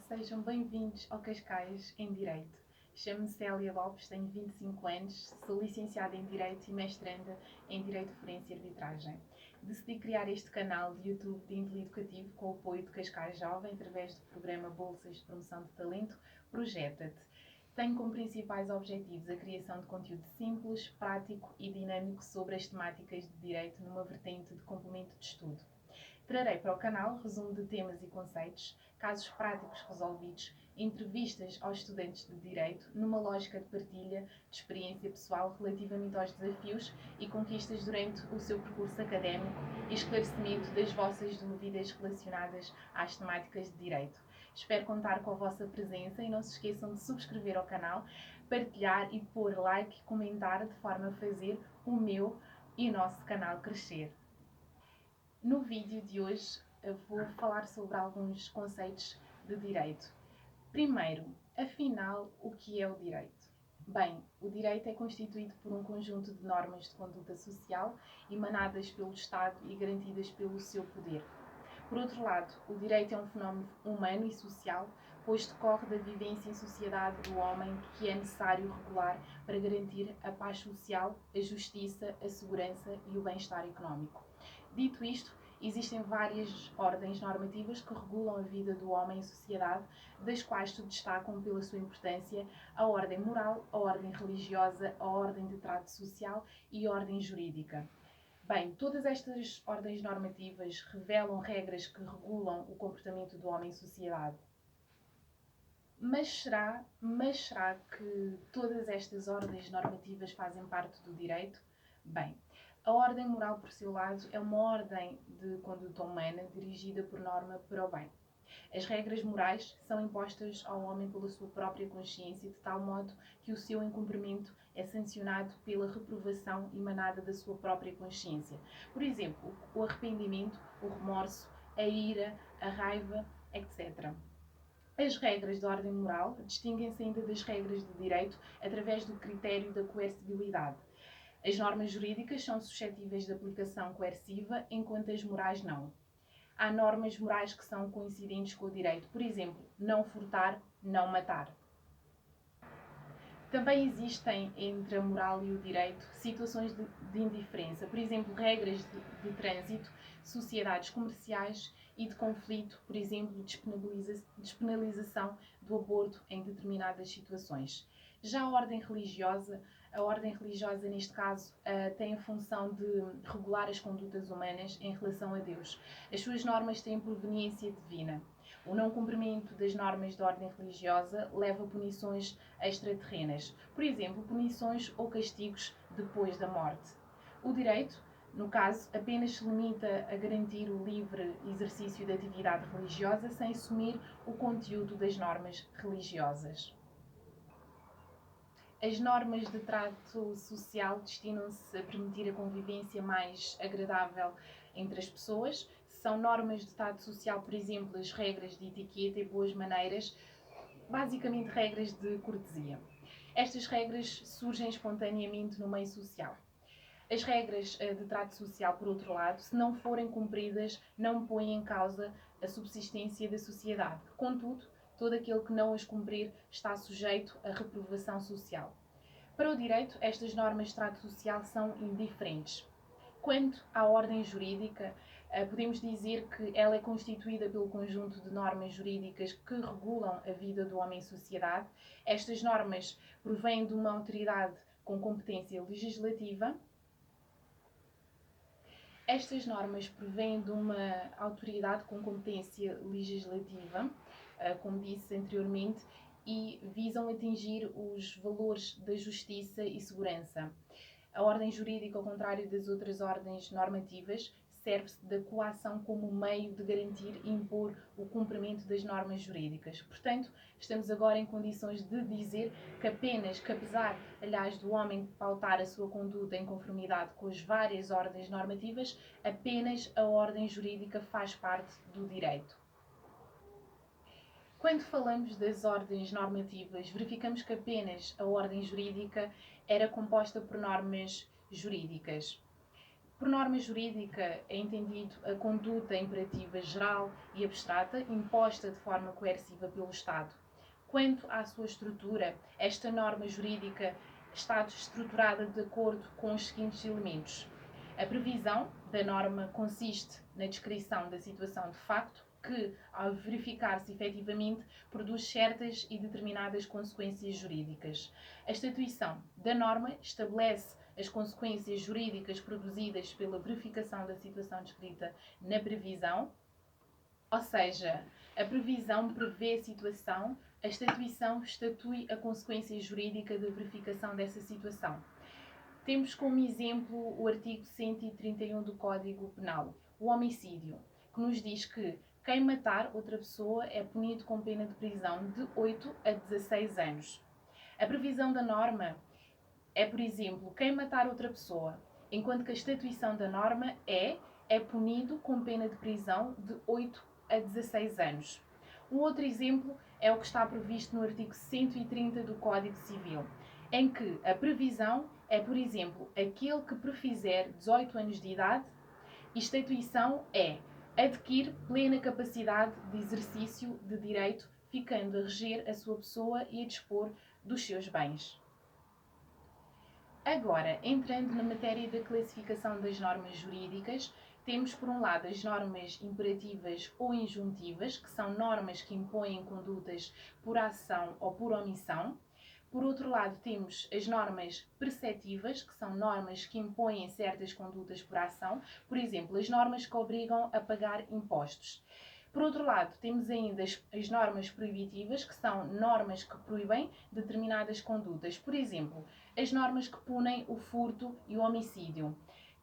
Sejam bem-vindos ao Cascais em Direito. Chamo-me Célia Lopes, tenho 25 anos, sou licenciada em Direito e mestranda em Direito Forense e Arbitragem. Decidi criar este canal de YouTube de ínteto educativo com o apoio de Cascais Jovem através do programa Bolsas de Promoção de Talento Projeta-te. Tenho como principais objetivos a criação de conteúdo simples, prático e dinâmico sobre as temáticas de Direito numa vertente de complemento de estudo. Trarei para o canal resumo de temas e conceitos, casos práticos resolvidos, entrevistas aos estudantes de Direito, numa lógica de partilha de experiência pessoal relativamente aos desafios e conquistas durante o seu percurso académico e esclarecimento das vossas dúvidas relacionadas às temáticas de Direito. Espero contar com a vossa presença e não se esqueçam de subscrever ao canal, partilhar e pôr like e comentar de forma a fazer o meu e o nosso canal crescer. No vídeo de hoje vou falar sobre alguns conceitos de direito. Primeiro, afinal, o que é o direito? Bem, o direito é constituído por um conjunto de normas de conduta social emanadas pelo Estado e garantidas pelo seu poder. Por outro lado, o direito é um fenómeno humano e social, pois decorre da vivência em sociedade do homem que é necessário regular para garantir a paz social, a justiça, a segurança e o bem-estar económico. Dito isto, existem várias ordens normativas que regulam a vida do homem em sociedade, das quais se destacam pela sua importância a ordem moral, a ordem religiosa, a ordem de trato social e a ordem jurídica. Bem, todas estas ordens normativas revelam regras que regulam o comportamento do homem em sociedade. Mas será que todas estas ordens normativas fazem parte do direito? Bem, a ordem moral, por seu lado, é uma ordem de conduta humana dirigida por norma para o bem. As regras morais são impostas ao homem pela sua própria consciência, de tal modo que o seu incumprimento é sancionado pela reprovação emanada da sua própria consciência. Por exemplo, o arrependimento, o remorso, a ira, a raiva, etc. As regras de ordem moral distinguem-se ainda das regras de direito através do critério da coercibilidade. As normas jurídicas são suscetíveis de aplicação coerciva, enquanto as morais não. Há normas morais que são coincidentes com o direito, por exemplo, não furtar, não matar. Também existem entre a moral e o direito situações de indiferença, por exemplo, regras de trânsito, sociedades comerciais e de conflito, por exemplo, despenalização do aborto em determinadas situações. Já a ordem religiosa neste caso tem a função de regular as condutas humanas em relação a Deus. As suas normas têm proveniência divina. O não cumprimento das normas de ordem religiosa leva a punições extraterrenas, por exemplo, punições ou castigos depois da morte. O direito, no caso, apenas se limita a garantir o livre exercício da atividade religiosa sem assumir o conteúdo das normas religiosas. As normas de trato social destinam-se a permitir a convivência mais agradável entre as pessoas. São normas de trato social, por exemplo, as regras de etiqueta e boas maneiras, basicamente regras de cortesia. Estas regras surgem espontaneamente no meio social. As regras de trato social, por outro lado, se não forem cumpridas, não põem em causa a subsistência da sociedade. Contudo, todo aquele que não as cumprir está sujeito à reprovação social. Para o direito, estas normas de trato social são indiferentes. Quanto à ordem jurídica, podemos dizer que ela é constituída pelo conjunto de normas jurídicas que regulam a vida do homem em sociedade. Estas normas provêm de uma autoridade com competência legislativa. Estas normas provêm de uma autoridade com competência legislativa, como disse anteriormente, e visam atingir os valores da justiça e segurança. A ordem jurídica, ao contrário das outras ordens normativas, serve-se da coação como meio de garantir e impor o cumprimento das normas jurídicas. Portanto, estamos agora em condições de dizer que apesar, aliás, do homem pautar a sua conduta em conformidade com as várias ordens normativas, apenas a ordem jurídica faz parte do direito. Quando falamos das ordens normativas, verificamos que apenas a ordem jurídica era composta por normas jurídicas. Por norma jurídica é entendido a conduta imperativa geral e abstrata imposta de forma coerciva pelo Estado. Quanto à sua estrutura, esta norma jurídica está estruturada de acordo com os seguintes elementos. A previsão da norma consiste na descrição da situação de facto que, ao verificar-se efetivamente, produz certas e determinadas consequências jurídicas. A estatuição da norma estabelece as consequências jurídicas produzidas pela verificação da situação descrita na previsão, ou seja, a previsão prevê a situação, a estatuição estatui a consequência jurídica da verificação dessa situação. Temos como exemplo o artigo 131 do Código Penal, o homicídio, que nos diz que quem matar outra pessoa é punido com pena de prisão de 8 a 16 anos. A previsão da norma é, por exemplo, quem matar outra pessoa, enquanto que a estatuição da norma é punido com pena de prisão de 8 a 16 anos. Um outro exemplo é o que está previsto no artigo 130 do Código Civil, em que a previsão é, por exemplo, aquele que prefizer 18 anos de idade, e estatuição é adquirir plena capacidade de exercício de direito, ficando a reger a sua pessoa e a dispor dos seus bens. Agora, entrando na matéria da classificação das normas jurídicas, temos por um lado as normas imperativas ou injuntivas, que são normas que impõem condutas por ação ou por omissão. Por outro lado, temos as normas preceptivas, que são normas que impõem certas condutas por ação, por exemplo, as normas que obrigam a pagar impostos. Por outro lado, temos ainda as normas proibitivas, que são normas que proíbem determinadas condutas. Por exemplo, as normas que punem o furto e o homicídio.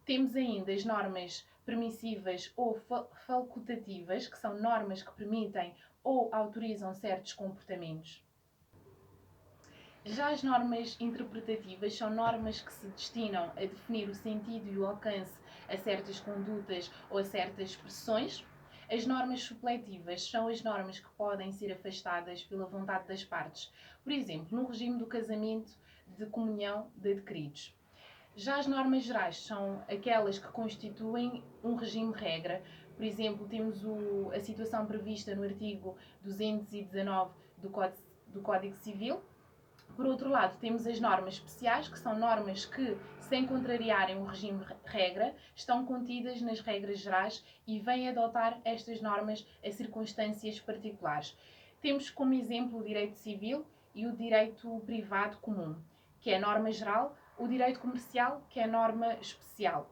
Temos ainda as normas permissivas ou facultativas, que são normas que permitem ou autorizam certos comportamentos. Já as normas interpretativas são normas que se destinam a definir o sentido e o alcance a certas condutas ou a certas expressões. As normas supletivas são as normas que podem ser afastadas pela vontade das partes, por exemplo, no regime do casamento de comunhão de adquiridos. Já as normas gerais são aquelas que constituem um regime-regra. Por exemplo, temos a situação prevista no artigo 219 do Código Civil. Por outro lado, temos as normas especiais, que são normas que, sem contrariarem o regime-regra, estão contidas nas regras gerais e vêm adotar estas normas a circunstâncias particulares. Temos como exemplo o direito civil e o direito privado comum, que é a norma geral, o direito comercial, que é a norma especial.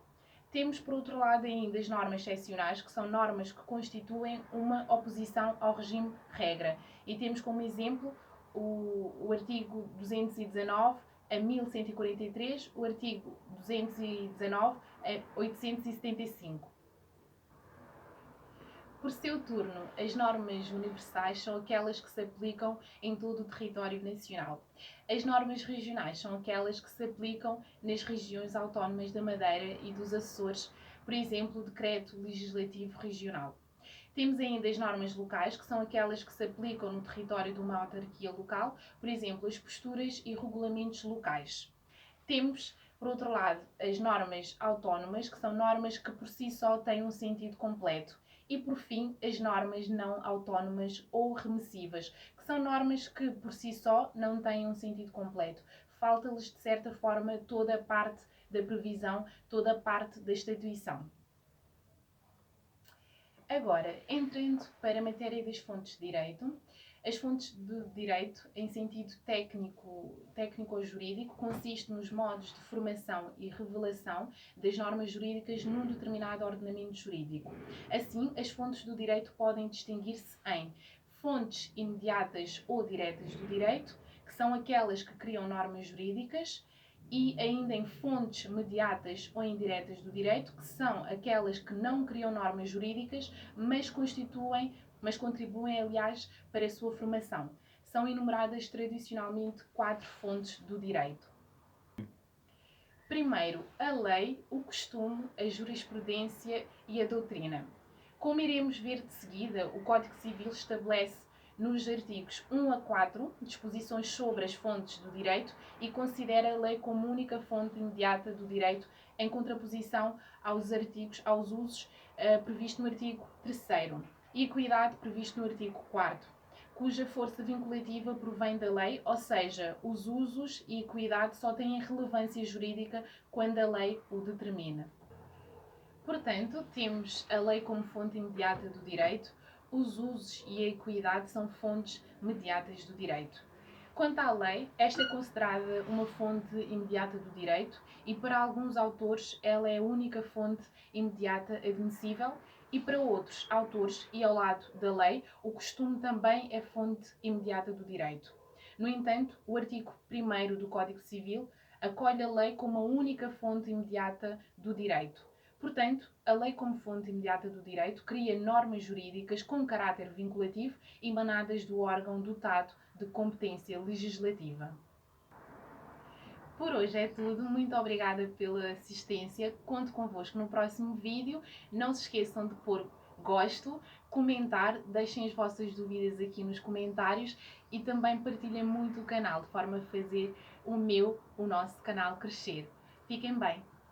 Temos, por outro lado, ainda as normas excepcionais, que são normas que constituem uma oposição ao regime-regra. E temos como exemplo o artigo 219 a 1143, o artigo 219 a 875. Por seu turno, as normas universais são aquelas que se aplicam em todo o território nacional. As normas regionais são aquelas que se aplicam nas regiões autónomas da Madeira e dos Açores, por exemplo, o Decreto Legislativo Regional. Temos ainda as normas locais, que são aquelas que se aplicam no território de uma autarquia local, por exemplo, as posturas e regulamentos locais. Temos, por outro lado, as normas autónomas, que são normas que por si só têm um sentido completo. E, por fim, as normas não autónomas ou remissivas, que são normas que por si só não têm um sentido completo. Falta-lhes, de certa forma, toda a parte da previsão, toda a parte da estatuição. Agora, entrando para a matéria das fontes de direito, as fontes de direito, em sentido técnico ou jurídico, consiste nos modos de formação e revelação das normas jurídicas num determinado ordenamento jurídico. Assim, as fontes do direito podem distinguir-se em fontes imediatas ou diretas do direito, que são aquelas que criam normas jurídicas, e ainda em fontes mediatas ou indiretas do direito, que são aquelas que não criam normas jurídicas, mas contribuem, aliás, para a sua formação. São enumeradas tradicionalmente 4 fontes do direito. Primeiro, a lei, o costume, a jurisprudência e a doutrina. Como iremos ver de seguida, o Código Civil estabelece nos artigos 1 a 4, disposições sobre as fontes do direito, e considera a lei como única fonte imediata do direito, em contraposição aos usos previsto no artigo 3º, e equidade previsto no artigo 4º, cuja força vinculativa provém da lei, ou seja, os usos e equidade só têm relevância jurídica quando a lei o determina. Portanto, temos a lei como fonte imediata do direito, os usos e a equidade são fontes mediatas do direito. Quanto à lei, esta é considerada uma fonte imediata do direito e, para alguns autores, ela é a única fonte imediata admissível, e para outros autores, e ao lado da lei, o costume também é fonte imediata do direito. No entanto, o artigo 1º do Código Civil acolhe a lei como a única fonte imediata do direito. Portanto, a lei como fonte imediata do direito cria normas jurídicas com caráter vinculativo emanadas do órgão dotado de competência legislativa. Por hoje é tudo. Muito obrigada pela assistência. Conto convosco no próximo vídeo. Não se esqueçam de pôr gosto, comentar, deixem as vossas dúvidas aqui nos comentários e também partilhem muito o canal, de forma a fazer o nosso canal crescer. Fiquem bem!